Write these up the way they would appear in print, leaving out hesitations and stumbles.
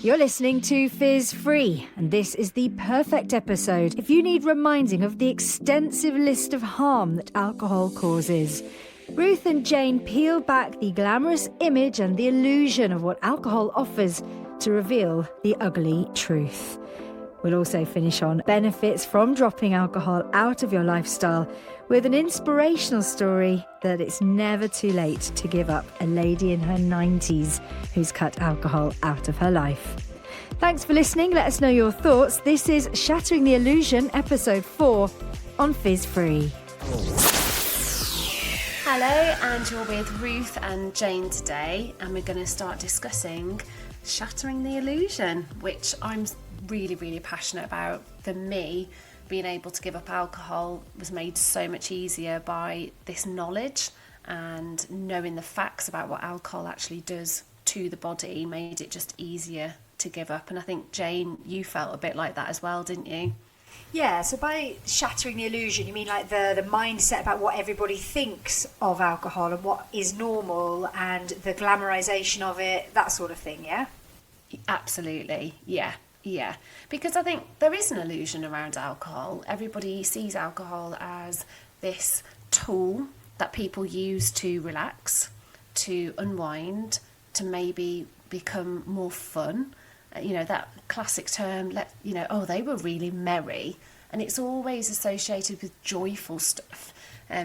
You're listening to Fizz Free, and this is the perfect episode if you need reminding of the extensive list of harm that alcohol causes. Ruth and Jane peel back the glamorous image and the illusion of what alcohol offers to reveal the ugly truth. We'll also finish on benefits from dropping alcohol out of your lifestyle with an inspirational story that it's never too late to give up a lady in her 90s who's cut alcohol out of her life. Thanks for listening. Let us know your thoughts. This is Shattering the Illusion, episode 4 on Fizz Free. Hello, and you're with Ruth and Jane today, and we're going to start discussing Shattering the Illusion, which I'm really passionate about. For me, being able to give up alcohol was made so much easier by this knowledge, and knowing the facts about what alcohol actually does to the body made it just easier to give up. And I think, Jane, you felt a bit like that as well, didn't you? Yeah, so by shattering the illusion, you mean like the mindset about what everybody thinks of alcohol and what is normal and the glamorization of it, that sort of thing, yeah? Absolutely, yeah. Because I think there is an illusion around alcohol. Everybody sees alcohol as this tool that people use to relax, to unwind, to maybe become more fun. You know, that classic term, they were really merry. And it's always associated with joyful stuff.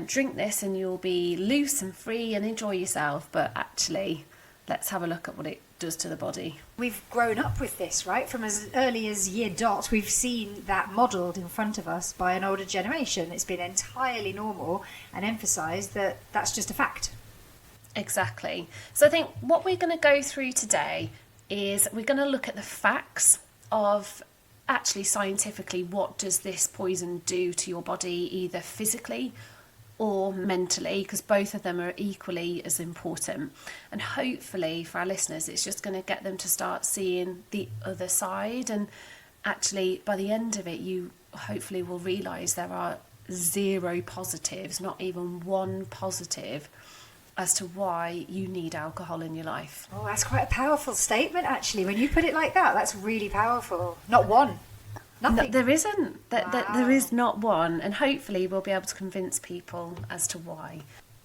Drink this and you'll be loose and free and enjoy yourself. But actually, let's have a look at what it does to the body. We've grown up with this, right? From as early as year dot, we've seen that modelled in front of us by an older generation. It's been entirely normal and emphasised that that's just a fact. Exactly. So I think what we're going to go through today is we're going to look at the facts of actually scientifically what does this poison do to your body, either physically or mentally, because both of them are equally as important. And hopefully for our listeners, it's just going to get them to start seeing the other side. And actually, by the end of it, you hopefully will realise there are zero positives, not even one positive, as to why you need alcohol in your life. Oh, that's quite a powerful statement, actually. When you put it like that, that's really powerful. Not one. Nothing. No, there isn't. Wow. There is not one, and hopefully we'll be able to convince people as to why.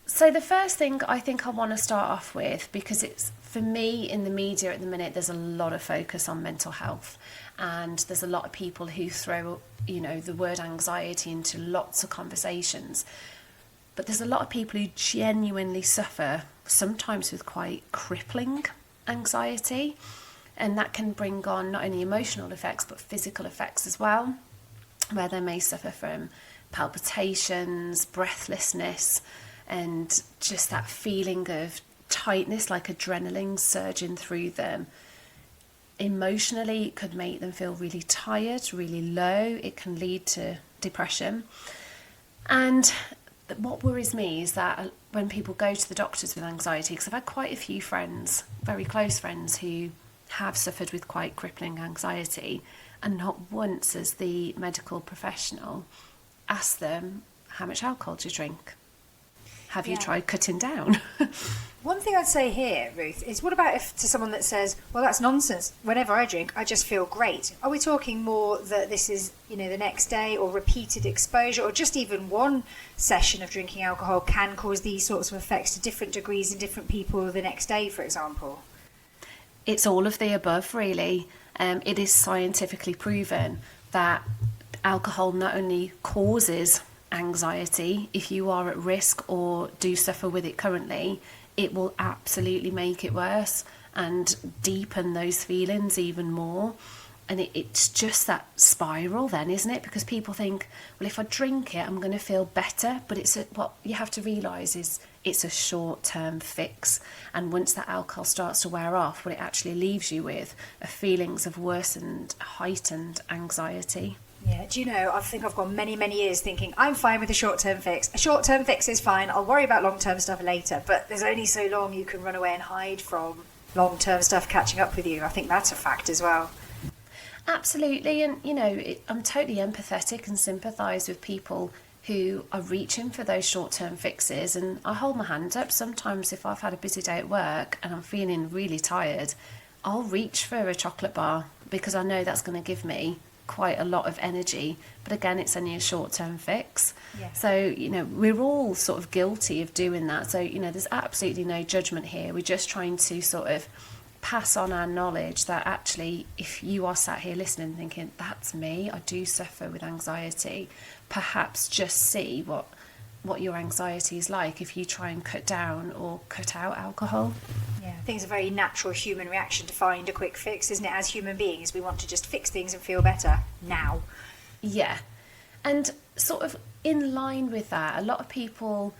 So the first thing I think I want to start off with, because it's, for me, in the media at the minute, there's a lot of focus on mental health, and there's a lot of people who throw, the word anxiety into lots of conversations. But there's a lot of people who genuinely suffer, sometimes with quite crippling anxiety. And that can bring on not only emotional effects, but physical effects as well, where they may suffer from palpitations, breathlessness, and just that feeling of tightness, like adrenaline surging through them. Emotionally, it could make them feel really tired, really low. It can lead to depression. And what worries me is that when people go to the doctors with anxiety, because I've had quite a few friends, very close friends, who have suffered with quite crippling anxiety, and not once has the medical professional asked them, how much alcohol do you drink? Have you tried cutting down? One thing I'd say here, Ruth, is what about if to someone that says, well, that's nonsense. Whenever I drink, I just feel great. Are we talking more that this is, the next day, or repeated exposure, or just even one session of drinking alcohol can cause these sorts of effects to different degrees in different people the next day, for example? It's all of the above, really. It is scientifically proven that alcohol not only causes anxiety, if you are at risk or do suffer with it currently, it will absolutely make it worse and deepen those feelings even more. And it's just that spiral then, isn't it? Because people think, well, if I drink it, I'm going to feel better. But what you have to realise is it's a short-term fix. And once that alcohol starts to wear off, what it actually leaves you with are feelings of worsened, heightened anxiety. Yeah, do you know, I think I've gone many years thinking, I'm fine with a short-term fix. A short-term fix is fine. I'll worry about long-term stuff later. But there's only so long you can run away and hide from long-term stuff catching up with you. I think that's a fact as well. Absolutely. And, I'm totally empathetic and sympathise with people who are reaching for those short-term fixes. And I hold my hand up. Sometimes if I've had a busy day at work and I'm feeling really tired, I'll reach for a chocolate bar because I know that's going to give me quite a lot of energy. But again, it's only a short-term fix. Yeah. So, we're all sort of guilty of doing that. So, there's absolutely no judgment here. We're just trying to sort of pass on our knowledge that actually, if you are sat here listening thinking, that's me, I do suffer with anxiety, perhaps just see what your anxiety is like if you try and cut down or cut out alcohol. Yeah, I think it's a very natural human reaction to find a quick fix, isn't it? As human beings, we want to just fix things and feel better now. Yeah. And sort of in line with that, a lot of people,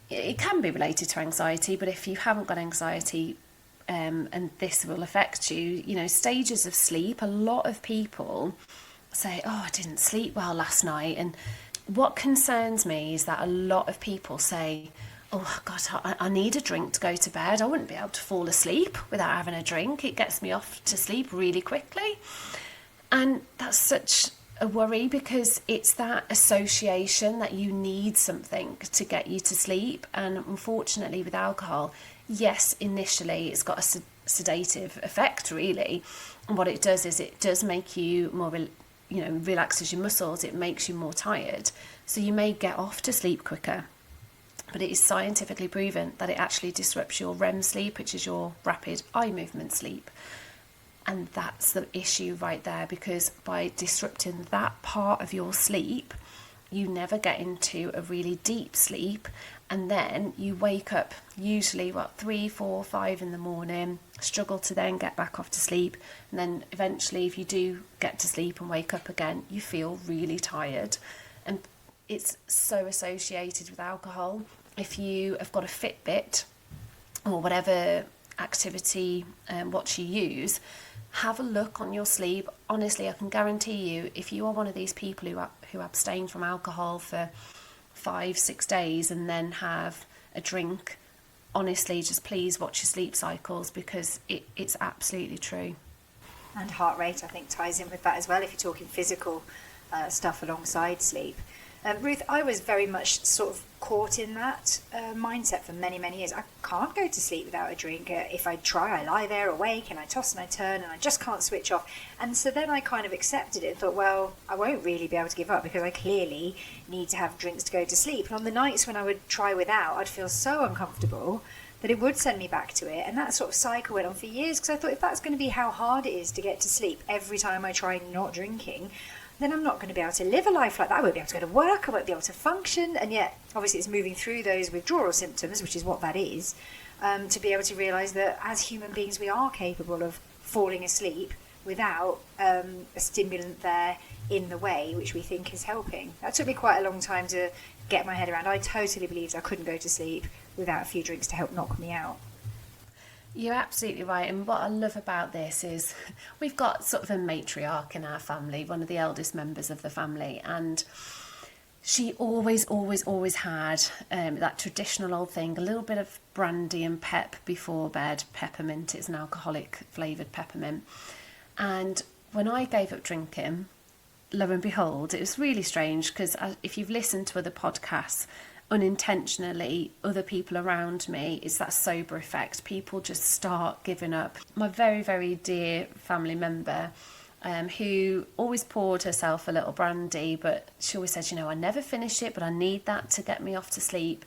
it can be related to anxiety, but if you haven't got anxiety, and this will affect you, stages of sleep, a lot of people say, oh, I didn't sleep well last night. And what concerns me is that a lot of people say, oh God, I need a drink to go to bed. I wouldn't be able to fall asleep without having a drink. It gets me off to sleep really quickly. And that's such a worry because it's that association that you need something to get you to sleep. And unfortunately with alcohol, yes, initially it's got a sedative effect really. And what it does is it does make you more relaxes your muscles, it makes you more tired, so you may get off to sleep quicker. But it is scientifically proven that it actually disrupts your REM sleep, which is your rapid eye movement sleep. And that's the issue right there, because by disrupting that part of your sleep, you never get into a really deep sleep, and then you wake up usually 3, 4, 5 in the morning, struggle to then get back off to sleep, and then eventually if you do get to sleep and wake up again, you feel really tired. And it's so associated with alcohol. If you have got a Fitbit or whatever activity watch you use, have a look on your sleep. Honestly, I can guarantee you, if you are one of these people who abstain from alcohol for 5-6 days and then have a drink, honestly, just please watch your sleep cycles, because it's absolutely true. And heart rate, I think, ties in with that as well, if you're talking physical stuff alongside sleep. Ruth, I was very much sort of caught in that mindset for many, many years. I can't go to sleep without a drink. If I try, I lie there awake and I toss and I turn and I just can't switch off. And so then I kind of accepted it and thought, well, I won't really be able to give up because I clearly need to have drinks to go to sleep. And on the nights when I would try without, I'd feel so uncomfortable that it would send me back to it. And that sort of cycle went on for years, because I thought, if that's going to be how hard it is to get to sleep every time I try not drinking, then I'm not going to be able to live a life like that. I won't be able to go to work, I won't be able to function. And yet, obviously, it's moving through those withdrawal symptoms, which is what that is, to be able to realise that as human beings, we are capable of falling asleep without a stimulant there in the way, which we think is helping. That took me quite a long time to get my head around. I totally believed I couldn't go to sleep without a few drinks to help knock me out. You're absolutely right. And what I love about this is we've got sort of a matriarch in our family, one of the eldest members of the family, and she always had that traditional old thing, a little bit of brandy and pep before bed. Peppermint, it's an alcoholic flavoured peppermint. And when I gave up drinking, lo and behold, it was really strange, because if you've listened to other podcasts, unintentionally, other people around me, it's that sober effect. People just start giving up. My very, very dear family member, who always poured herself a little brandy, but she always said, I never finish it, but I need that to get me off to sleep.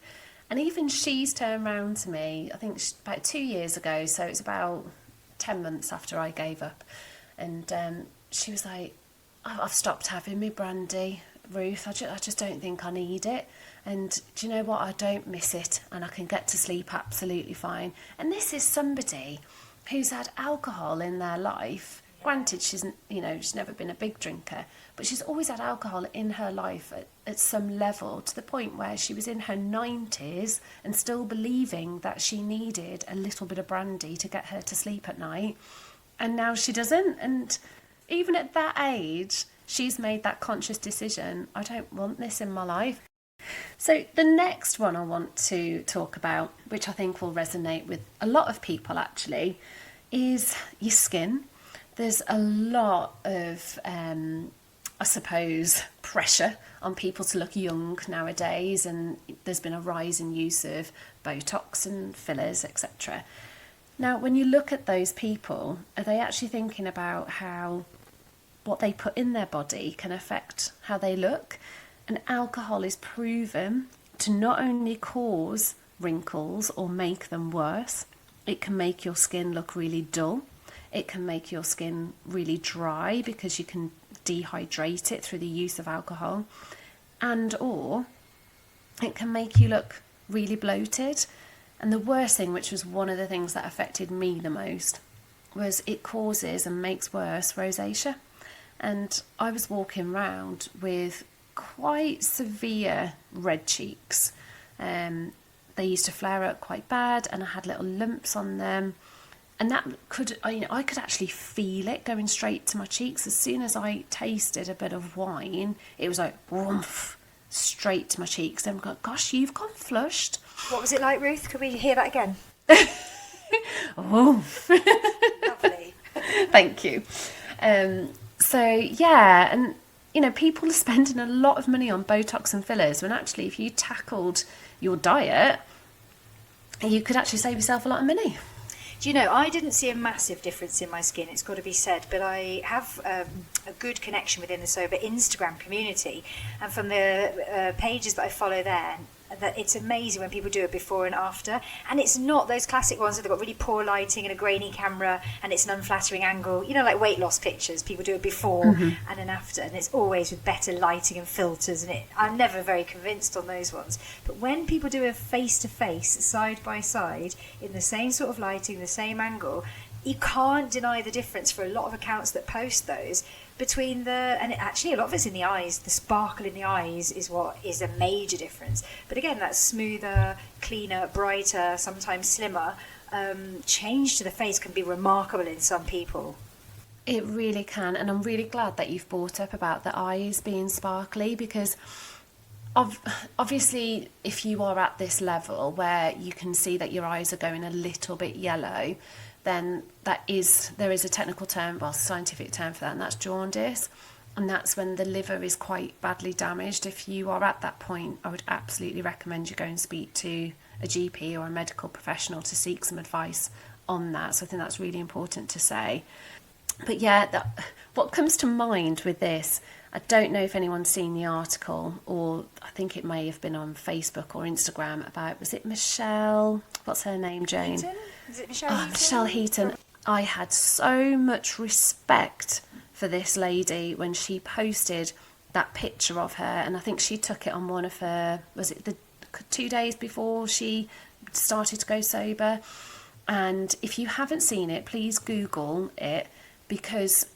And even she's turned around to me, I think about 2 years ago, so it's about 10 months after I gave up, and she was like, I've stopped having my brandy, Ruth. I just don't think I need it. And do you know what? I don't miss it, and I can get to sleep absolutely fine. And this is somebody who's had alcohol in their life. Granted, she's never been a big drinker, but she's always had alcohol in her life at some level, to the point where she was in her 90s and still believing that she needed a little bit of brandy to get her to sleep at night. And now she doesn't. And even at that age, she's made that conscious decision. I don't want this in my life. So the next one I want to talk about, which I think will resonate with a lot of people actually, is your skin. There's a lot of, I suppose, pressure on people to look young nowadays, and there's been a rise in use of Botox and fillers, etc. Now, when you look at those people, are they actually thinking about how what they put in their body can affect how they look? And alcohol is proven to not only cause wrinkles or make them worse, it can make your skin look really dull. It can make your skin really dry because you can dehydrate it through the use of alcohol. And or it can make you look really bloated. And the worst thing, which was one of the things that affected me the most, was it causes and makes worse rosacea. And I was walking around with quite severe red cheeks. They used to flare up quite bad, and I had little lumps on them. And that could, I could actually feel it going straight to my cheeks. As soon as I tasted a bit of wine, it was like, woof, straight to my cheeks. And I'm like, gosh, you've gone flushed. What was it like, Ruth? Could we hear that again? Woof. Lovely. Thank you. So, yeah, and, people are spending a lot of money on Botox and fillers, when actually if you tackled your diet, you could actually save yourself a lot of money. Do you know, I didn't see a massive difference in my skin, it's got to be said, but I have a good connection within the Sober Instagram community, and from the pages that I follow there, that it's amazing when people do it before and after, and it's not those classic ones that they've got really poor lighting and a grainy camera and it's an unflattering angle, like weight loss pictures. People do it before and an after, and it's always with better lighting and filters, and I'm never very convinced on those ones. But when people do a face-to-face, side by side, in the same sort of lighting, the same angle, you can't deny the difference for a lot of accounts that post those between actually a lot of it's in the eyes. The sparkle in the eyes is what is a major difference. But again, that smoother, cleaner, brighter, sometimes slimmer change to the face can be remarkable in some people. It really can, and I'm really glad that you've brought up about the eyes being sparkly, because obviously if you are at this level where you can see that your eyes are going a little bit yellow, then there is a technical term, scientific term for that, and that's jaundice. And that's when the liver is quite badly damaged. If you are at that point, I would absolutely recommend you go and speak to a GP or a medical professional to seek some advice on that. So I think that's really important to say. But yeah, what comes to mind with this, I don't know if anyone's seen the article, or I think it may have been on Facebook or Instagram about, was it Michelle? What's her name, Jane? Heaton? Is it Michelle Heaton? Michelle Heaton. I had so much respect for this lady when she posted that picture of her, and I think she took it on one of her, was it the 2 days before she started to go sober? And if you haven't seen it, please Google it, because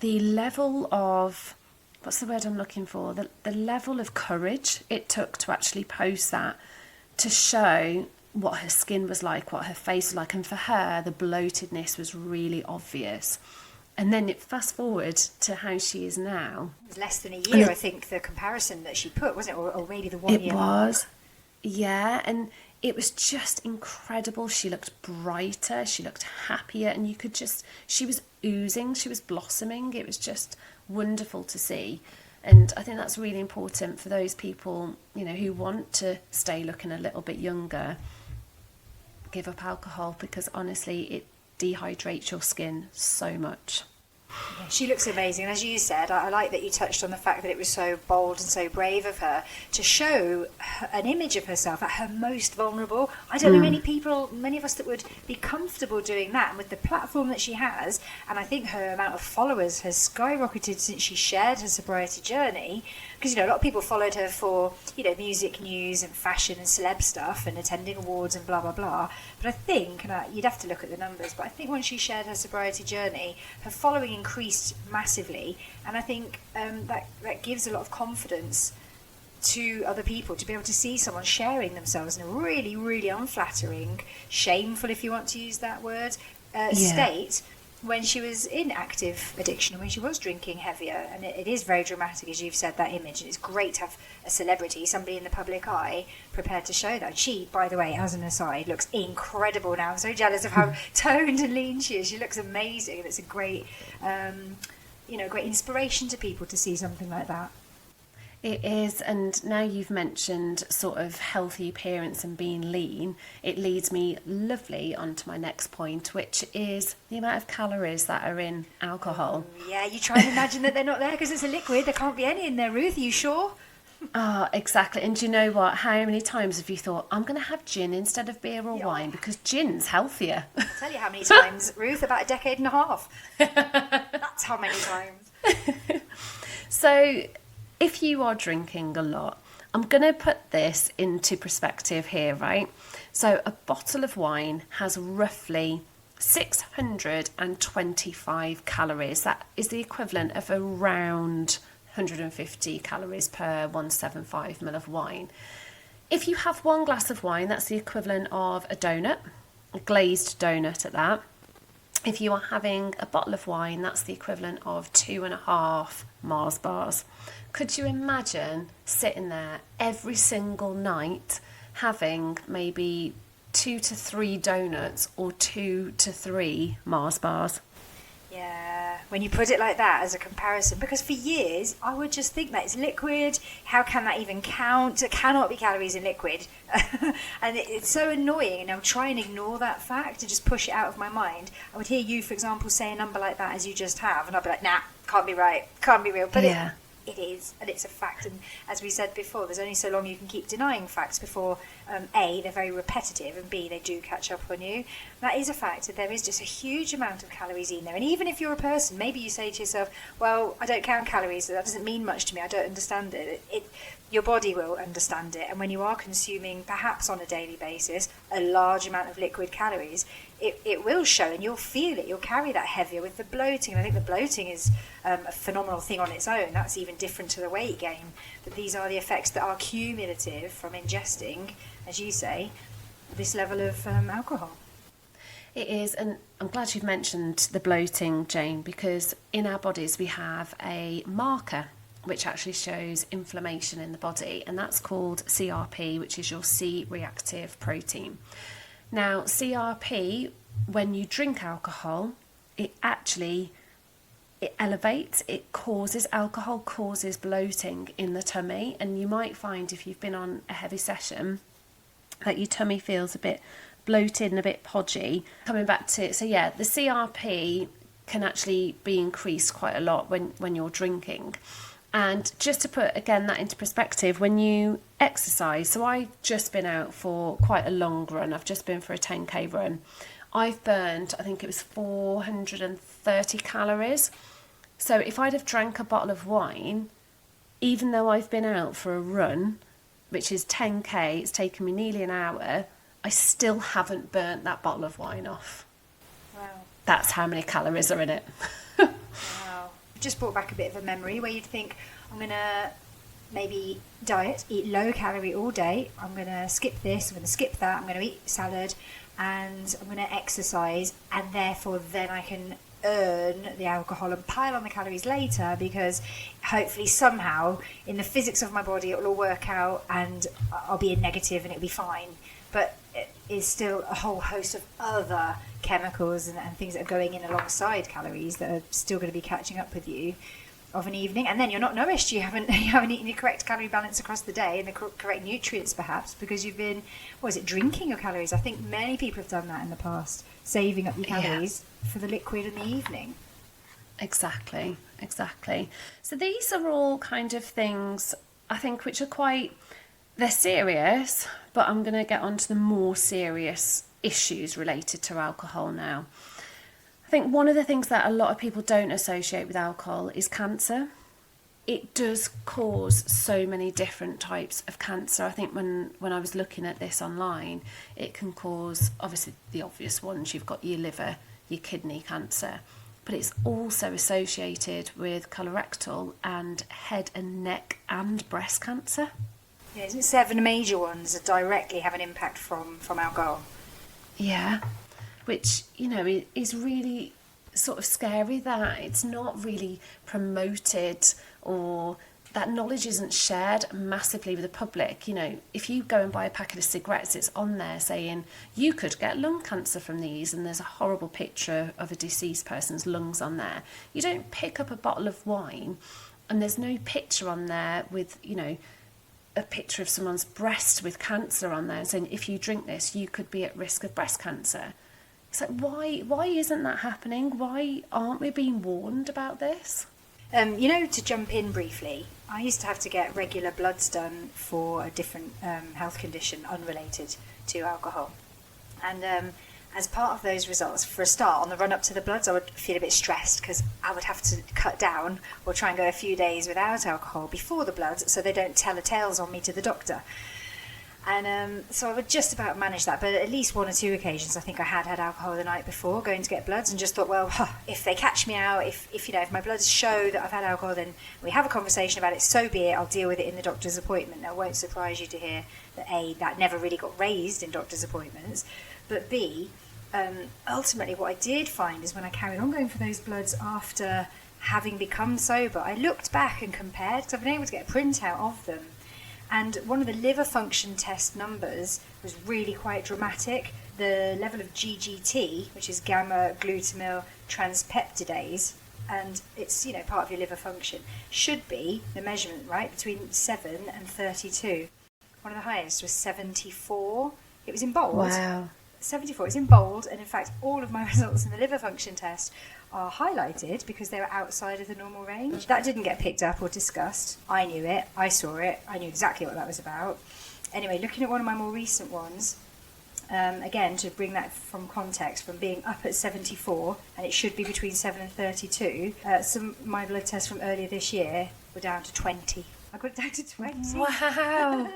the level of, what's the word I'm looking for? The level of courage it took to actually post that, to show what her skin was like, what her face was like, and for her the bloatedness was really obvious. And then it fast forward to how she is now. It was less than a year, I think, the comparison that she put, wasn't it? Or maybe the 1 year. It was, yeah, and it was just incredible. She looked brighter, she looked happier, and you could just, she was oozing, she was blossoming. It was just wonderful to see. And I think that's really important for those people, who want to stay looking a little bit younger. Give up alcohol, because honestly, it dehydrates your skin so much. Yeah, she looks amazing. As you said, I like that you touched on the fact that it was so bold and so brave of her to show an image of herself at her most vulnerable. I don't know many of us that would be comfortable doing that. And with the platform that she has, and I think her amount of followers has skyrocketed since she shared her sobriety journey, because a lot of people followed her for music news and fashion and celeb stuff and attending awards and blah blah blah. But I think, and you'd have to look at the numbers, but I think when she shared her sobriety journey, her following increased massively, and I think that gives a lot of confidence to other people to be able to see someone sharing themselves in a really, really unflattering, shameful, if you want to use that word, state, when she was in active addiction and when she was drinking heavier. And it is very dramatic, as you've said, that image, and it's great to have a celebrity, somebody in the public eye, prepared to show that. She, by the way, as an aside, looks incredible now. I'm so jealous of how toned and lean she is. She looks amazing, and it's a great great inspiration to people to see something like that. It is, and now you've mentioned sort of healthy appearance and being lean, it leads me lovely onto my next point, which is the amount of calories that are in alcohol. Yeah, you try and imagine that they're not there because it's a liquid. There can't be any in there, Ruth. Are you sure? Oh, exactly. And do you know what? How many times have you thought, I'm going to have gin instead of beer or wine because gin's healthier? I'll tell you how many times, Ruth, about a decade and a half. That's how many times. So, if you are drinking a lot, I'm going to put this into perspective here, right? So, a bottle of wine has roughly 625 calories. That is the equivalent of around 150 calories per 175 ml of wine. If you have one glass of wine, that's the equivalent of a donut, a glazed donut at that. If you are having a bottle of wine, that's the equivalent of 2.5 Mars bars. Could you imagine sitting there every single night having maybe 2 to 3 donuts or 2 to 3 Mars bars? Yeah, when you put it like that as a comparison, because for years I would just think that it's liquid. How can that even count? There cannot be calories in liquid. And it's so annoying, and I'll try and ignore that fact and just push it out of my mind. I would hear you, for example, say a number like that as you just have, and I'd be like, nah, can't be right, can't be real. But yeah. It is, and it's a fact. And as we said before, there's only so long you can keep denying facts before A, they're very repetitive, and B, they do catch up on you. That is a fact, that there is just a huge amount of calories in there. And even if you're a person, maybe you say to yourself, well, I don't count calories, so that doesn't mean much to me, I don't understand it. Your body will understand it, and when you are consuming, perhaps on a daily basis, a large amount of liquid calories, it will show, and you'll feel it. You'll carry that heavier with the bloating. And I think the bloating is a phenomenal thing on its own. That's even different to the weight gain. But these are the effects that are cumulative from ingesting, as you say, this level of alcohol. It is, and I'm glad you've mentioned the bloating, Jane, because in our bodies we have a marker which actually shows inflammation in the body, and that's called CRP, which is your C-reactive protein. Now, CRP, when you drink alcohol, it elevates, alcohol causes bloating in the tummy, and you might find if you've been on a heavy session that your tummy feels a bit bloated and a bit podgy. Coming back to, so yeah, the CRP can actually be increased quite a lot when you're drinking. And just to put, again, that into perspective, when you exercise, so I've just been out for quite a long run. I've just been for a 10k run. I've burned, I think it was 430 calories. So if I'd have drank a bottle of wine, even though I've been out for a run, which is 10k, it's taken me nearly an hour, I still haven't burnt that bottle of wine off. Wow. That's how many calories are in it. Wow. Just brought back a bit of a memory where you'd think, I'm going to maybe diet, eat low calorie all day, I'm going to skip this, I'm going to skip that, I'm going to eat salad, and I'm going to exercise, and therefore then I can earn the alcohol and pile on the calories later, because hopefully somehow in the physics of my body it will all work out and I'll be in negative and it'll be fine. But it is still a whole host of other chemicals and things that are going in alongside calories that are still going to be catching up with you of an evening, and then you're not nourished. You haven't eaten the correct calorie balance across the day and the correct nutrients, perhaps because you've been, drinking your calories. I think many people have done that in the past, saving up your calories for the liquid in the evening. Exactly. So these are all kind of things, I think, which are they're serious, but I'm going to get onto the more serious issues related to alcohol now. I think one of the things that a lot of people don't associate with alcohol is cancer. It does cause so many different types of cancer. I think when I was looking at this online, it can cause, obviously the obvious ones, you've got your liver, your kidney cancer, but it's also associated with colorectal and head and neck and breast cancer. Yeah, isn't it 7 major ones that directly have an impact from alcohol? Yeah, which, is really sort of scary that it's not really promoted, or that knowledge isn't shared massively with the public. If you go and buy a packet of cigarettes, it's on there saying you could get lung cancer from these, and there's a horrible picture of a deceased person's lungs on there. You don't pick up a bottle of wine and there's no picture on there with, a picture of someone's breast with cancer on there and saying, if you drink this, you could be at risk of breast cancer. It's like, why isn't that happening? Why aren't we being warned about this? To jump in briefly, I used to have to get regular bloods done for a different health condition unrelated to alcohol. And as part of those results, for a start, on the run up to the bloods, I would feel a bit stressed because I would have to cut down or try and go a few days without alcohol before the bloods so they don't tell the tales on me to the doctor. And so I would just about manage that, but at least one or two occasions I think I had alcohol the night before going to get bloods, and just thought, well, if they catch me out, if my bloods show that I've had alcohol, then we have a conversation about it, so be it, I'll deal with it in the doctor's appointment. Now, it won't surprise you to hear that A, that never really got raised in doctor's appointments, but B, ultimately what I did find is when I carried on going for those bloods after having become sober, I looked back and compared, because I've been able to get a printout of them. And one of the liver function test numbers was really quite dramatic. The level of GGT, which is gamma glutamyl transpeptidase, and it's part of your liver function, should be the measurement, right, between 7 and 32. One of the highest was 74. It was in bold. Wow. 74 is in bold, and in fact all of my results in the liver function test are highlighted because they were outside of the normal range. That didn't get picked up or discussed. I knew it, I saw it, I knew exactly what that was about. Anyway, looking at one of my more recent ones, again, to bring that from context, from being up at 74, and it should be between 7 and 32, some of my blood tests from earlier this year were down to 20. I got it down to 20. Wow.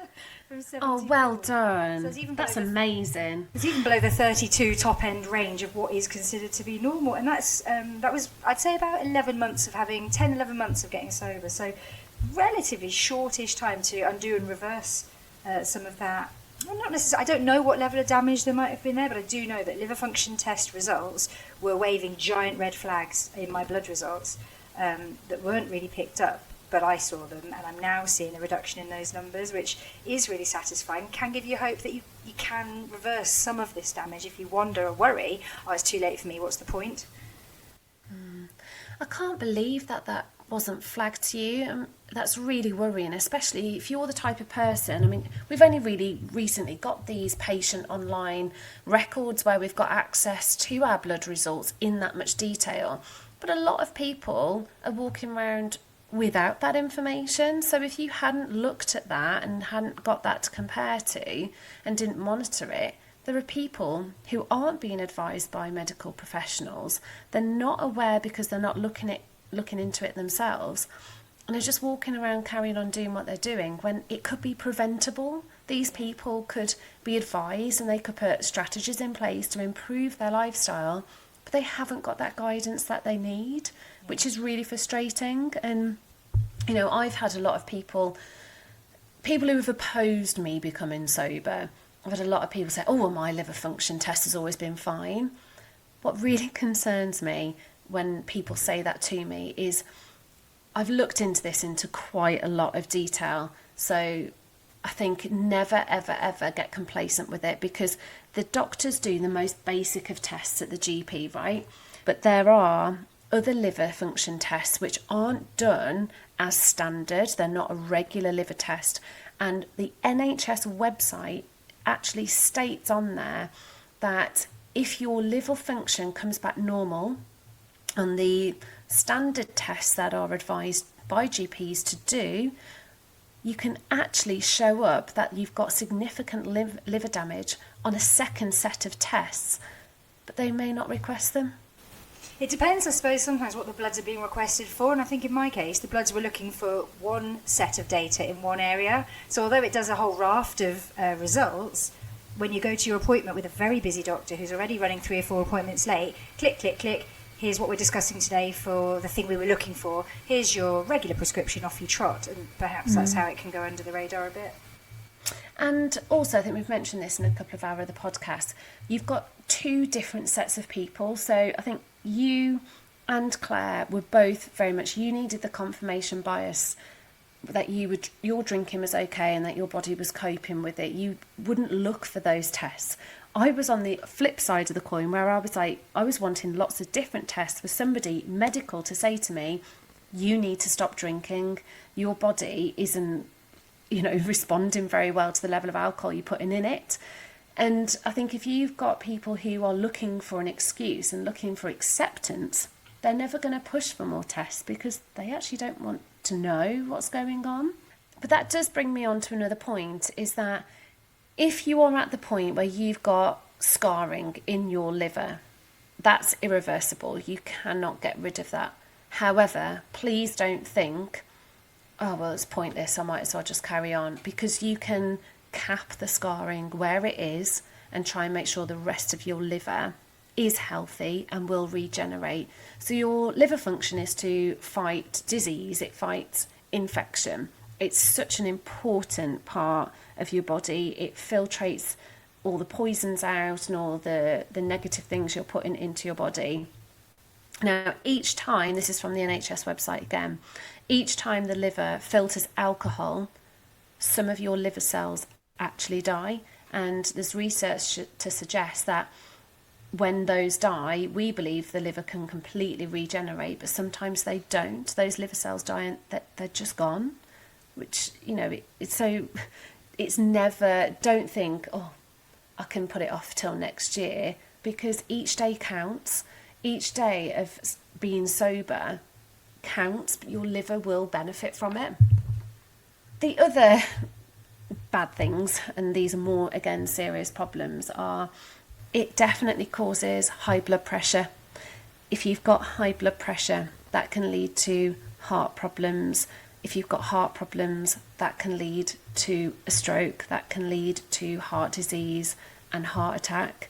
Oh, well done. So that's amazing. It's even below the 32 top end range of what is considered to be normal, and that was, I'd say, about 11 months of getting sober. So relatively shortish time to undo and reverse some of that. Well, not necessarily. I don't know what level of damage there might have been there, but I do know that liver function test results were waving giant red flags in my blood results that weren't really picked up. But I saw them, and I'm now seeing a reduction in those numbers, which is really satisfying, can give you hope that you can reverse some of this damage. If you wonder or worry, it's too late for me, what's the point? I can't believe that wasn't flagged to you. That's really worrying, especially if you're the type of person, I mean, we've only really recently got these patient online records where we've got access to our blood results in that much detail, but a lot of people are walking around without that information. So if you hadn't looked at that and hadn't got that to compare to and didn't monitor it, there are people who aren't being advised by medical professionals. They're not aware because they're not looking into it themselves, and they're just walking around carrying on doing what they're doing when it could be preventable. These people could be advised and they could put strategies in place to improve their lifestyle, but they haven't got that guidance that they need, which is really frustrating. And I've had a lot of people who have opposed me becoming sober. I've had a lot of people say, oh, well, my liver function test has always been fine. What really concerns me when people say that to me is I've looked into this into quite a lot of detail. So I think never, ever, ever get complacent with it, because the doctors do the most basic of tests at the GP, right? But there are other liver function tests which aren't done as standard. They're not a regular liver test. And the NHS website actually states on there that if your liver function comes back normal on the standard tests that are advised by GPs to do, you can actually show up that you've got significant liver damage on a second set of tests, but they may not request them. It depends, I suppose, sometimes what the bloods are being requested for, and I think in my case the bloods were looking for one set of data in one area. So although it does a whole raft of results, when you go to your appointment with a very busy doctor who's already running 3 or 4 appointments late, click, click, click, here's what we're discussing today for the thing we were looking for, here's your regular prescription, off you trot, and perhaps that's how it can go under the radar a bit. And also, I think we've mentioned this in a couple of our other podcasts, you've got 2 different sets of people. So I think you and Claire were both very much, you needed the confirmation bias that your drinking was okay and that your body was coping with it. You wouldn't look for those tests. I was on the flip side of the coin, where I was wanting lots of different tests for somebody medical to say to me, you need to stop drinking. Your body isn't, responding very well to the level of alcohol you're putting in it. And I think if you've got people who are looking for an excuse and looking for acceptance, they're never going to push for more tests because they actually don't want to know what's going on. But that does bring me on to another point, is that if you are at the point where you've got scarring in your liver, that's irreversible. You cannot get rid of that. However, please don't think, oh, well, it's pointless, I might as well just carry on, because you can cap the scarring where it is and try and make sure the rest of your liver is healthy and will regenerate. So your liver function is to fight disease, it fights infection. It's such an important part of your body. It filtrates all the poisons out and all the negative things you're putting into your body. Now, each time, this is from the NHS website again, each time the liver filters alcohol, some of your liver cells actually die. And there's research to suggest that when those die, we believe the liver can completely regenerate, but sometimes they don't. Those liver cells die and they're just gone, which, it's never, don't think, oh, I can put it off till next year, because each day counts. Each day of being sober counts, but your liver will benefit from it. The other bad things, and these are more, again, serious problems, are it definitely causes high blood pressure. If you've got high blood pressure, that can lead to heart problems. If you've got heart problems, that can lead to a stroke, that can lead to heart disease and heart attack.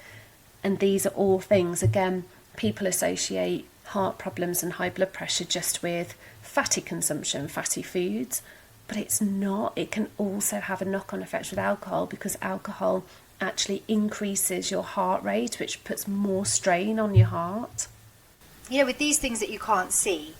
And these are all things, again, people associate heart problems and high blood pressure just with fatty consumption, fatty foods, but it's not. It can also have a knock-on effect with alcohol, because alcohol actually increases your heart rate, which puts more strain on your heart. With these things that you can't see,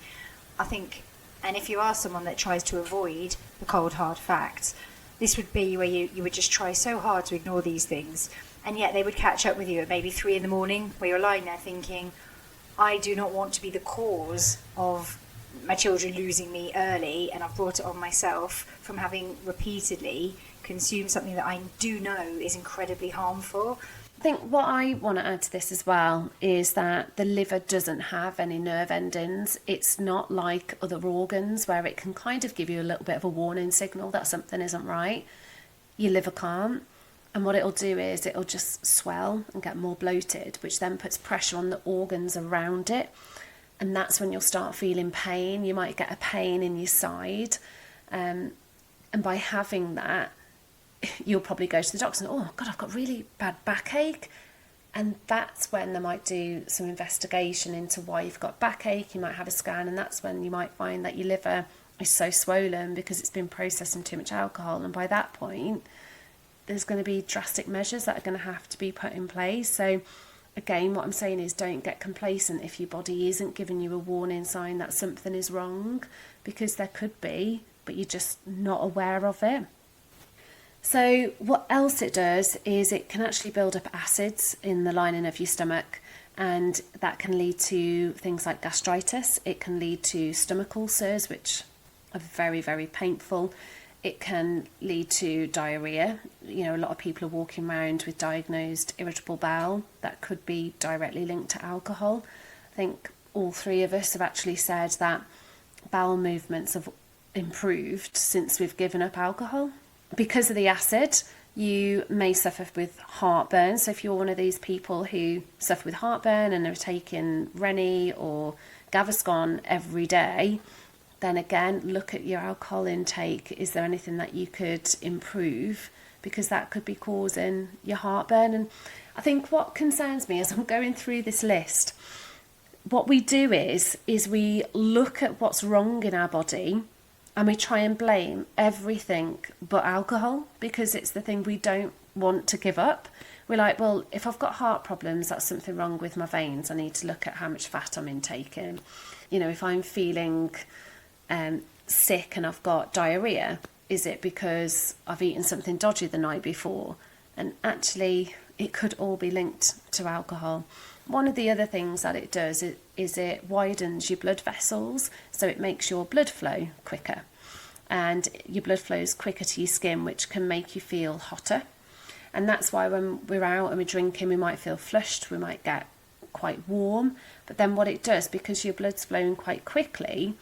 I think, and if you are someone that tries to avoid the cold hard facts, this would be where you would just try so hard to ignore these things, and yet they would catch up with you at maybe 3 a.m, where you're lying there thinking, I do not want to be the cause of my children losing me early, and I've brought it on myself from having repeatedly consumed something that I do know is incredibly harmful. I think what I want to add to this as well is that the liver doesn't have any nerve endings. It's not like other organs where it can kind of give you a little bit of a warning signal that something isn't right. Your liver can't. And what it'll do is it'll just swell and get more bloated, which then puts pressure on the organs around it. And that's when you'll start feeling pain. You might get a pain in your side. And by having that, you'll probably go to the doctor and, oh, God, I've got really bad backache. And that's when they might do some investigation into why you've got backache. You might have a scan, and that's when you might find that your liver is so swollen because it's been processing too much alcohol. And by that point, there's going to be drastic measures that are going to have to be put in place. So again, what I'm saying is, don't get complacent if your body isn't giving you a warning sign that something is wrong, because there could be, but you're just not aware of it. So what else it does is it can actually build up acids in the lining of your stomach, and that can lead to things like gastritis. It can lead to stomach ulcers, which are very, very painful. It can lead to diarrhea. A lot of people are walking around with diagnosed irritable bowel. That could be directly linked to alcohol. I think all 3 of us have actually said that bowel movements have improved since we've given up alcohol. Because of the acid, you may suffer with heartburn. So if you're one of these people who suffer with heartburn and are taking Rennie or Gaviscon every day, then again, look at your alcohol intake. Is there anything that you could improve? Because that could be causing your heartburn. And I think what concerns me as I'm going through this list, what we do is we look at what's wrong in our body and we try and blame everything but alcohol, because it's the thing we don't want to give up. We're like, well, if I've got heart problems, that's something wrong with my veins. I need to look at how much fat I'm intaking. If I'm feeling sick and I've got diarrhea, is it because I've eaten something dodgy the night before? And actually, it could all be linked to alcohol. One of the other things that it does is it widens your blood vessels, so it makes your blood flow quicker. And your blood flows quicker to your skin, which can make you feel hotter. And that's why when we're out and we're drinking, we might feel flushed, we might get quite warm. But then what it does, because your blood's flowing quite quickly,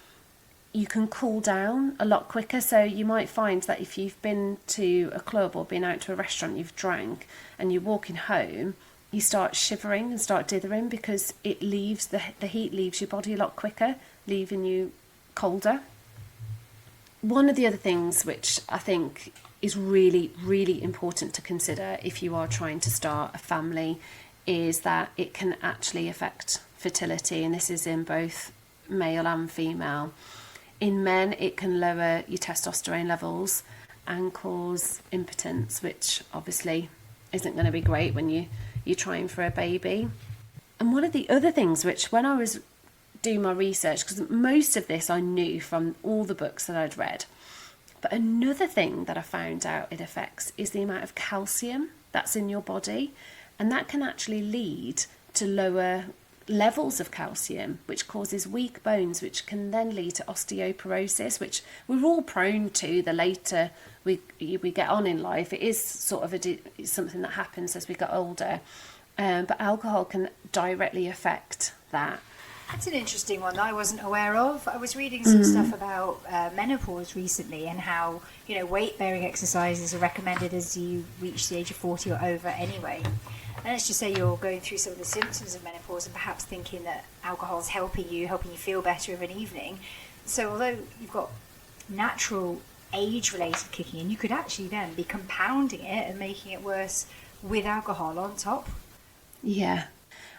you can cool down a lot quicker. So you might find that if you've been to a club or been out to a restaurant, you've drank, and you're walking home, you start shivering and start dithering because it leaves the heat leaves your body a lot quicker, leaving you colder. One of the other things which I think is really, really important to consider if you are trying to start a family is that it can actually affect fertility, and this is in both male and female. In men, it can lower your testosterone levels and cause impotence, which obviously isn't going to be great when you're trying for a baby. And one of the other things which, when I was doing my research, because most of this I knew from all the books that I'd read, but another thing that I found out it affects is the amount of calcium that's in your body, and that can actually lead to lower levels of calcium, which causes weak bones, which can then lead to osteoporosis, which we're all prone to the later we get on in life. It is sort of something that happens as we get older, but alcohol can directly affect that. That's an interesting one that I wasn't aware of. I was reading some stuff about menopause recently, and how, you know, weight-bearing exercises are recommended as you reach the age of 40 or over anyway. And let's just say you're going through some of the symptoms of menopause and perhaps thinking that alcohol is helping you feel better of an evening. So although you've got natural age-related kicking in, you could actually then be compounding it and making it worse with alcohol on top. Yeah.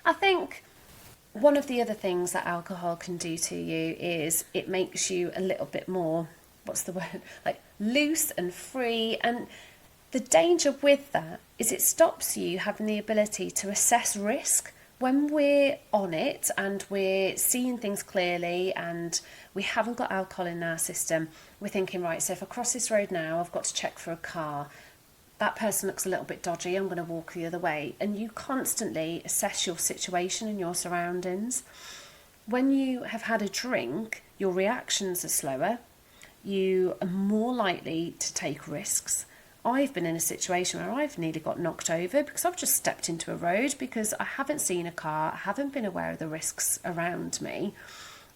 I think one of the other things that alcohol can do to you is it makes you a little bit more, what's the word, like loose and free. And the danger with that is it stops you having the ability to assess risk. When we're on it and we're seeing things clearly and we haven't got alcohol in our system, we're thinking, right, so if I cross this road now, I've got to check for a car. That person looks a little bit dodgy, I'm going to walk the other way. And you constantly assess your situation and your surroundings. When you have had a drink, your reactions are slower. You are more likely to take risks. I've been in a situation where I've nearly got knocked over because I've just stepped into a road because I haven't seen a car, I haven't been aware of the risks around me.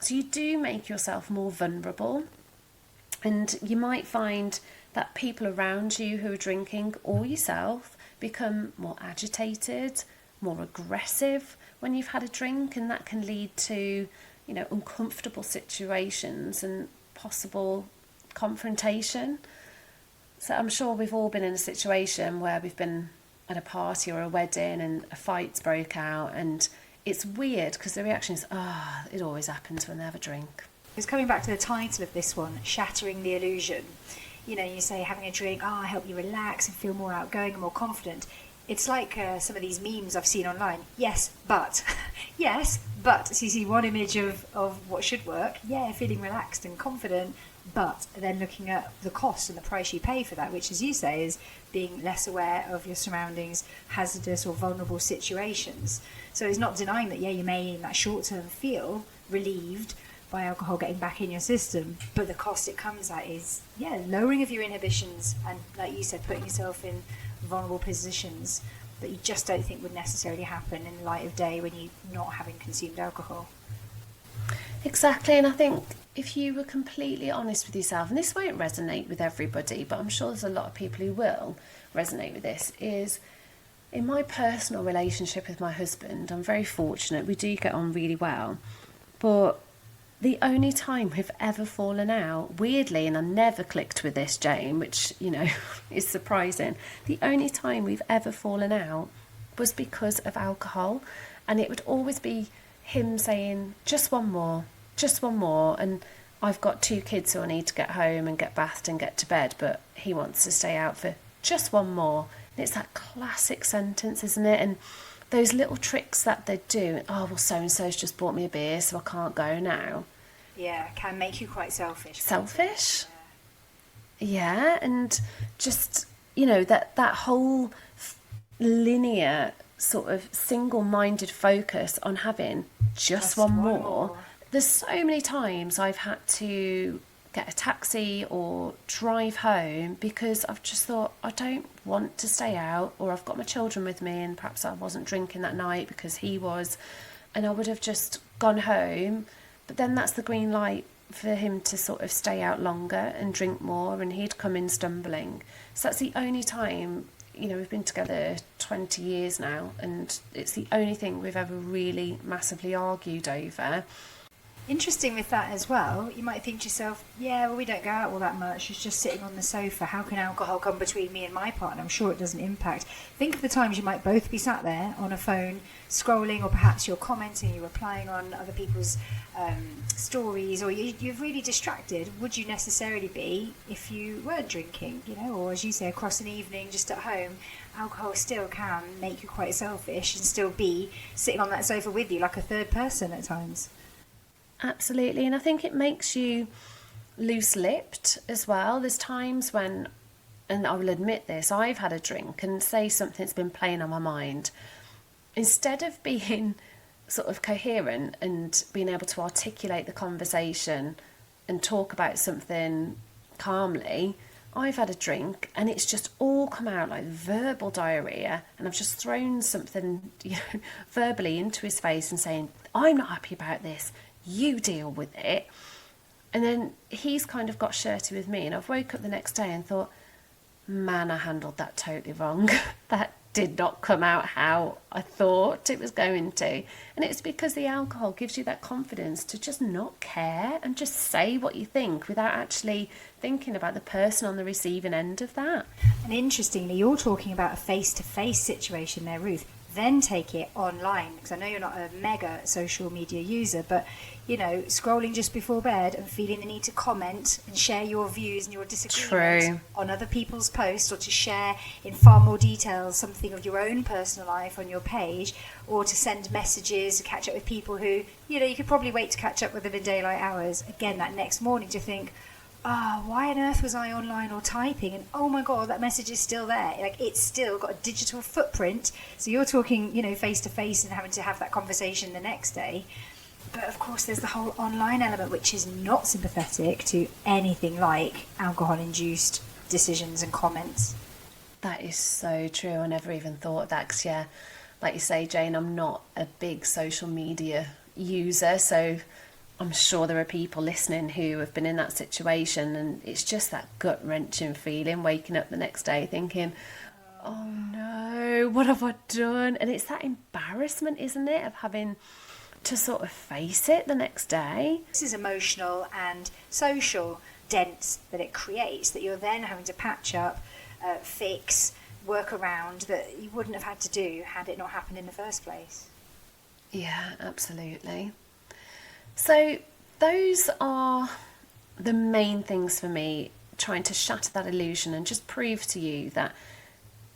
So you do make yourself more vulnerable, and you might find that people around you who are drinking or yourself become more agitated, more aggressive when you've had a drink, and that can lead to, you know, uncomfortable situations and possible confrontation. So I'm sure we've all been in a situation where we've been at a party or a wedding and a fight's broke out, and it's weird because the reaction is, it always happens when they have a drink. It's coming back to the title of this one, Shattering the Illusion. You know, you say having a drink, help you relax and feel more outgoing and more confident. It's like some of these memes I've seen online. Yes, but. Yes, but. So you see one image of what should work. Yeah, feeling relaxed and confident. But then looking at the cost and the price you pay for that, which, as you say, is being less aware of your surroundings, hazardous or vulnerable situations. So it's not denying that, you may in that short term feel relieved by alcohol getting back in your system, but the cost it comes at is, lowering of your inhibitions and, like you said, putting yourself in vulnerable positions that you just don't think would necessarily happen in the light of day when you're not having consumed alcohol. Exactly, and I think if you were completely honest with yourself, and this won't resonate with everybody, but I'm sure there's a lot of people who will resonate with this, is in my personal relationship with my husband, I'm very fortunate, we do get on really well, but the only time we've ever fallen out, weirdly, and I never clicked with this, Jane, which, is surprising, the only time we've ever fallen out was because of alcohol, and it would always be him saying, just one more, and I've got 2 kids who I need to get home and get bathed and get to bed, but he wants to stay out for just one more. And it's that classic sentence, isn't it? And those little tricks that they do, so-and-so's just bought me a beer, so I can't go now. Yeah, can make you quite selfish. Selfish? Yeah, and just, that whole linear sort of single-minded focus on having just one more. There's so many times I've had to get a taxi or drive home because I've just thought I don't want to stay out, or I've got my children with me and perhaps I wasn't drinking that night because he was, and I would have just gone home, but then that's the green light for him to sort of stay out longer and drink more, and he'd come in stumbling. So that's the only time, you know, we've been together 20 years now, and it's the only thing we've ever really massively argued over. Interesting with that as well, you might think to yourself, yeah, well, we don't go out all that much, it's just sitting on the sofa, how can alcohol come between me and my partner? I'm sure it doesn't impact. Think of the times you might both be sat there on a phone scrolling, or perhaps you're commenting, you're replying on other people's stories, or you're really distracted. Would you necessarily be if you weren't drinking, you know, or as you say, across an evening just at home? Alcohol still can make you quite selfish and still be sitting on that sofa with you like a third person at times. Absolutely, and I think it makes you loose-lipped as well. There's times when, and I will admit this, I've had a drink and say something's been playing on my mind. Instead of being sort of coherent and being able to articulate the conversation and talk about something calmly, I've had a drink and it's just all come out like verbal diarrhea, and I've just thrown something, you know, verbally into his face and saying, I'm not happy about this, you deal with it. And then he's kind of got shirty with me, and I've woke up the next day and thought, man, I handled that totally wrong. That did not come out how I thought it was going to. And it's because the alcohol gives you that confidence to just not care and just say what you think without actually thinking about the person on the receiving end of that. And interestingly, you're talking about a face-to-face situation there, Ruth. Then take it online, because I know you're not a mega social media user, but you know, scrolling just before bed and feeling the need to comment and share your views and your disagreements on other people's posts, or to share in far more detail something of your own personal life on your page, or to send messages, catch up with people who, you know, you could probably wait to catch up with them in daylight hours. Again, that next morning to think, why on earth was I online or typing? And oh my God, that message is still there. Like, it's still got a digital footprint. So you're talking, you know, face to face and having to have that conversation the next day. But of course, there's the whole online element, which is not sympathetic to anything like alcohol-induced decisions and comments. That is so true. I never even thought of that, because, yeah, like you say, Jane, I'm not a big social media user, so I'm sure there are people listening who have been in that situation, and it's just that gut-wrenching feeling, waking up the next day thinking, oh no, what have I done? And it's that embarrassment, isn't it, of having to sort of face it the next day. This is emotional and social dents that it creates, that you're then having to patch up, fix, work around, that you wouldn't have had to do had it not happened in the first place. Yeah, absolutely. So those are the main things for me, trying to shatter that illusion and just prove to you that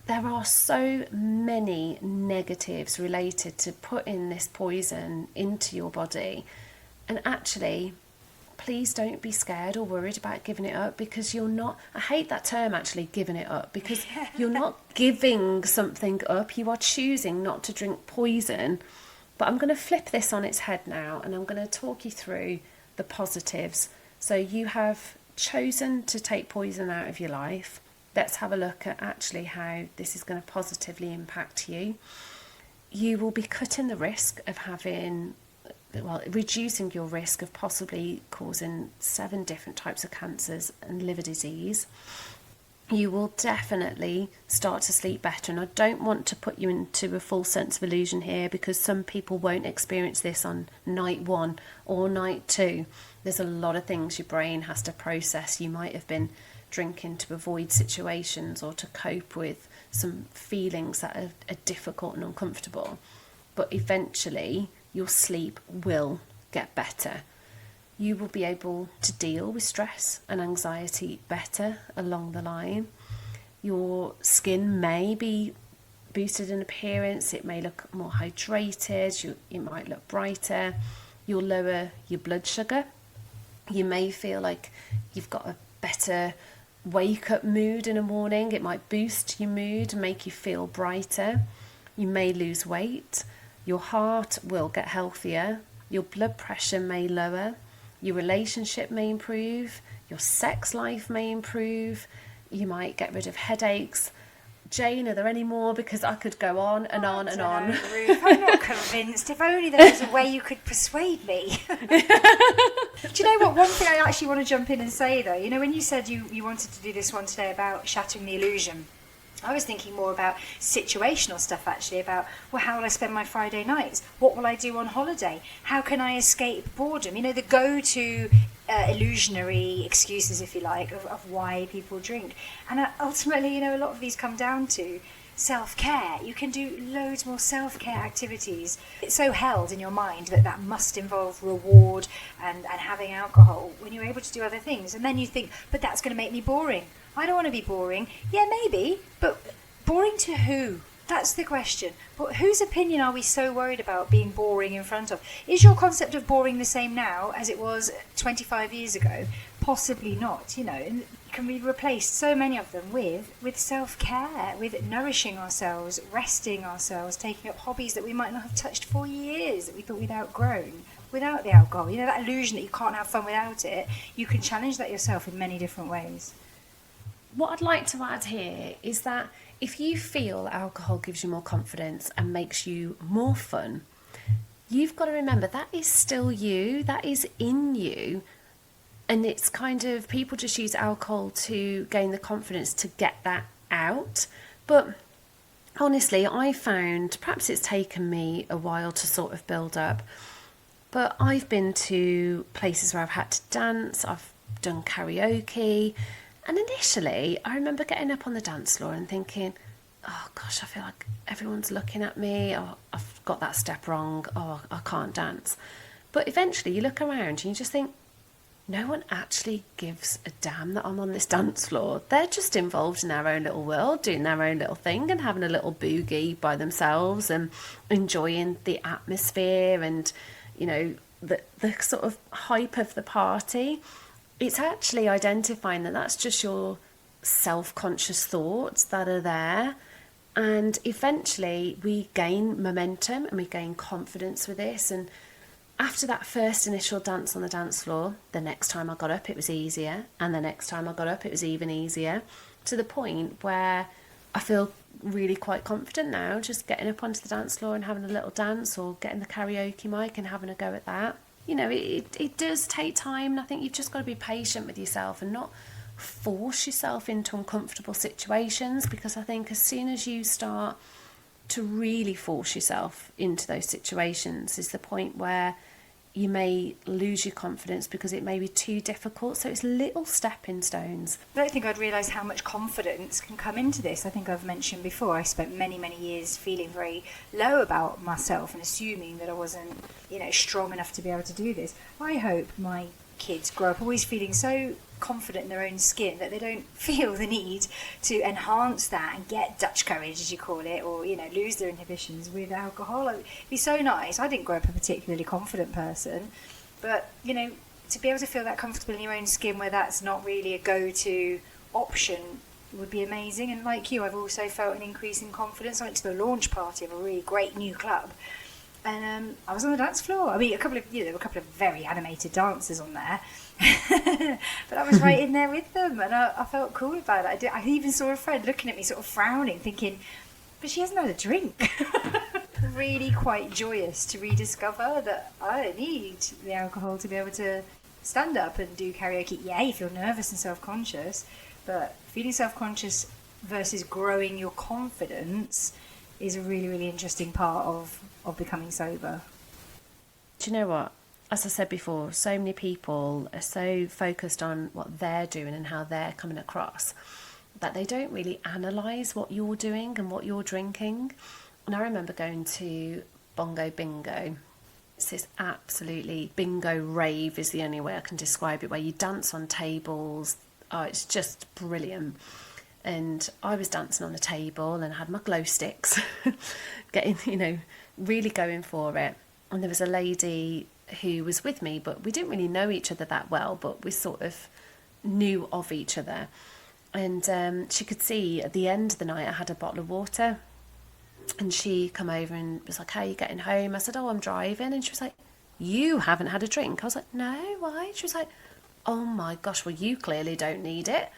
there are so many negatives related to putting this poison into your body. And actually, please don't be scared or worried about giving it up, because you're not, I hate that term actually, giving it up, because you're not giving something up, you are choosing not to drink poison. But I'm going to flip this on its head now, and I'm going to talk you through the positives. So you have chosen to take poison out of your life. Let's have a look at actually how this is going to positively impact you. You will be cutting the risk of reducing your risk of possibly causing 7 different types of cancers and liver disease. You will definitely start to sleep better, and I don't want to put you into a false sense of illusion here, because some people won't experience this on night 1 or night 2. There's a lot of things your brain has to process. You might have been drinking to avoid situations or to cope with some feelings that are difficult and uncomfortable, but eventually your sleep will get better. You will be able to deal with stress and anxiety better along the line. Your skin may be boosted in appearance. It may look more hydrated. It might look brighter. You'll lower your blood sugar. You may feel like you've got a better wake-up mood in the morning. It might boost your mood and make you feel brighter. You may lose weight, your heart will get healthier, your blood pressure may lower, your relationship may improve, your sex life may improve, you might get rid of headaches. Jane, are there any more? Because I could go on and on and on. Ruth, I'm not convinced. If only there was a way you could persuade me. Do you know what? One thing I actually want to jump in and say, though, you know, when you said you wanted to do this one today about shattering the illusion, I was thinking more about situational stuff, actually, about, well, how will I spend my Friday nights? What will I do on holiday? How can I escape boredom? You know, the go-to illusionary excuses, if you like, of why people drink. And ultimately, you know, a lot of these come down to self-care. You can do loads more self-care activities. It's so held in your mind that must involve reward and having alcohol when you're able to do other things. And then you think, but that's going to make me boring. I don't want to be boring. Yeah, maybe, but boring to who? That's the question. But whose opinion are we so worried about being boring in front of? Is your concept of boring the same now as it was 25 years ago? Possibly not, you know. And can we replace so many of them with self-care, with nourishing ourselves, resting ourselves, taking up hobbies that we might not have touched for years, that we thought we'd outgrown, without the alcohol? You know, that illusion that you can't have fun without it, you can challenge that yourself in many different ways. What I'd like to add here is that if you feel alcohol gives you more confidence and makes you more fun, you've got to remember that is still you, that is in you. And it's kind of, people just use alcohol to gain the confidence to get that out. But honestly, I found, perhaps it's taken me a while to sort of build up, but I've been to places where I've had to dance, I've done karaoke. And initially, I remember getting up on the dance floor and thinking, oh gosh, I feel like everyone's looking at me. Oh, I've got that step wrong. Oh, I can't dance. But eventually you look around and you just think, no one actually gives a damn that I'm on this dance floor. They're just involved in their own little world, doing their own little thing and having a little boogie by themselves and enjoying the atmosphere and, you know, the sort of hype of the party. It's actually identifying that that's just your self-conscious thoughts that are there. And eventually we gain momentum and we gain confidence with this. And after that first initial dance on the dance floor, the next time I got up, it was easier. And the next time I got up, it was even easier, to the point where I feel really quite confident now, just getting up onto the dance floor and having a little dance, or getting the karaoke mic and having a go at that. You know, it does take time, and I think you've just got to be patient with yourself and not force yourself into uncomfortable situations, because I think as soon as you start to really force yourself into those situations is the point where you may lose your confidence because it may be too difficult. So it's little stepping stones. I don't think I'd realised how much confidence can come into this. I think I've mentioned before, I spent many, many years feeling very low about myself and assuming that I wasn't, you know, strong enough to be able to do this. I hope my kids grow up always feeling so confident in their own skin that they don't feel the need to enhance that and get Dutch courage, as you call it, or, you know, lose their inhibitions with alcohol. It'd be so nice. I didn't grow up a particularly confident person, but, you know, to be able to feel that comfortable in your own skin where that's not really a go-to option would be amazing. And like you, I've also felt an increase in confidence. I went to the launch party of a really great new club, and I was on the dance floor. I mean, there were a couple of very animated dancers on there, but I was right in there with them, and I felt cool about it. I even saw a friend looking at me, sort of frowning, thinking, but she hasn't had a drink. Really quite joyous to rediscover that I don't need the alcohol to be able to stand up and do karaoke. Yeah, you feel nervous and self-conscious, but feeling self-conscious versus growing your confidence is a really, really interesting part of becoming sober. Do you know what? As I said before, so many people are so focused on what they're doing and how they're coming across that they don't really analyse what you're doing and what you're drinking. And I remember going to Bongo Bingo. It's this absolutely bingo rave is the only way I can describe it, where you dance on tables. Oh, it's just brilliant. And I was dancing on a table and had my glow sticks, getting, you know, really going for it. And there was a lady who was with me, but we didn't really know each other that well, but we sort of knew of each other. And she could see at the end of the night I had a bottle of water. And she come over and was like, how are you getting home? I said, oh, I'm driving. And she was like, you haven't had a drink? I was like, no, why? She was like, oh my gosh, well, you clearly don't need it.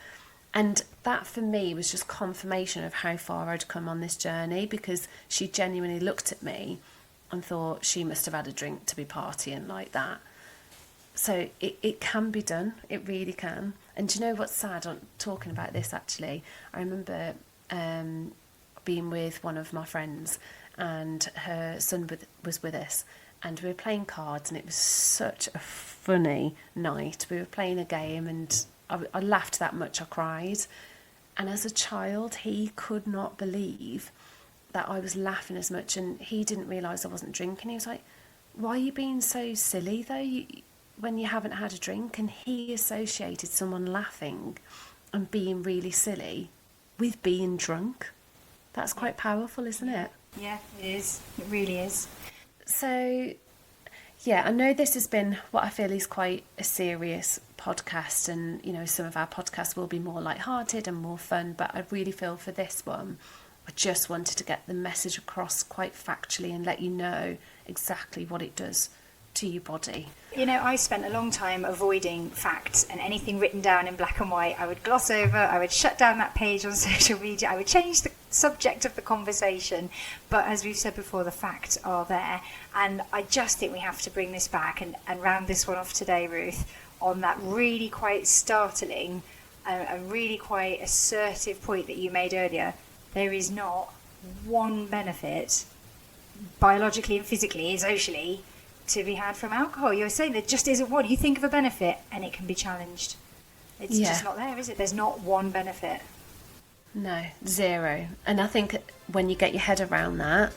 And that for me was just confirmation of how far I'd come on this journey, because she genuinely looked at me and thought she must have had a drink to be partying like that. So it can be done. It really can. And do you know what's sad on talking about this, actually? I remember being with one of my friends, and her son was with us, and we were playing cards, and it was such a funny night. We were playing a game, and I laughed that much I cried. And as a child, he could not believe that I was laughing as much, and he didn't realise I wasn't drinking. He was like, why are you being so silly though, when you haven't had a drink? And he associated someone laughing and being really silly with being drunk. That's quite powerful, isn't it? Yeah, it is. It really is. So, yeah, I know this has been what I feel is quite a serious podcast, and, you know, some of our podcasts will be more lighthearted and more fun, but I really feel for this one, I just wanted to get the message across quite factually and let you know exactly what it does to your body. You know, I spent a long time avoiding facts, and anything written down in black and white I would gloss over. I would shut down that page on social media. I would change the subject of the conversation, but as we've said before, the facts are there. And I just think we have to bring this back and round this one off today, Ruth, on that really quite startling and really quite assertive point that you made earlier. There is not one benefit, biologically and physically and socially, to be had from alcohol. You're saying there just isn't one. You think of a benefit and it can be challenged. It's just not there, is it? There's not one benefit. No, zero. And I think when you get your head around that,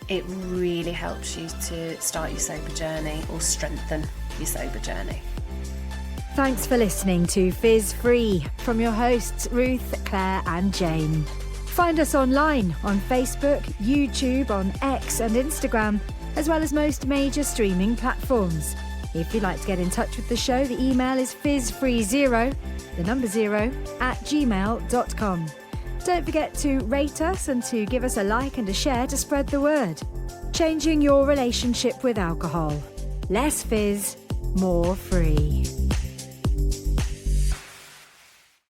it really helps you to start your sober journey or strengthen your sober journey. Thanks for listening to Fizz Free from your hosts Ruth, Claire and Jane. Find us online on Facebook, YouTube, on X and Instagram, as well as most major streaming platforms. If you'd like to get in touch with the show, the email is fizzfree0, the number 0, @gmail.com. Don't forget to rate us and to give us a like and a share to spread the word. Changing your relationship with alcohol. Less fizz, more free.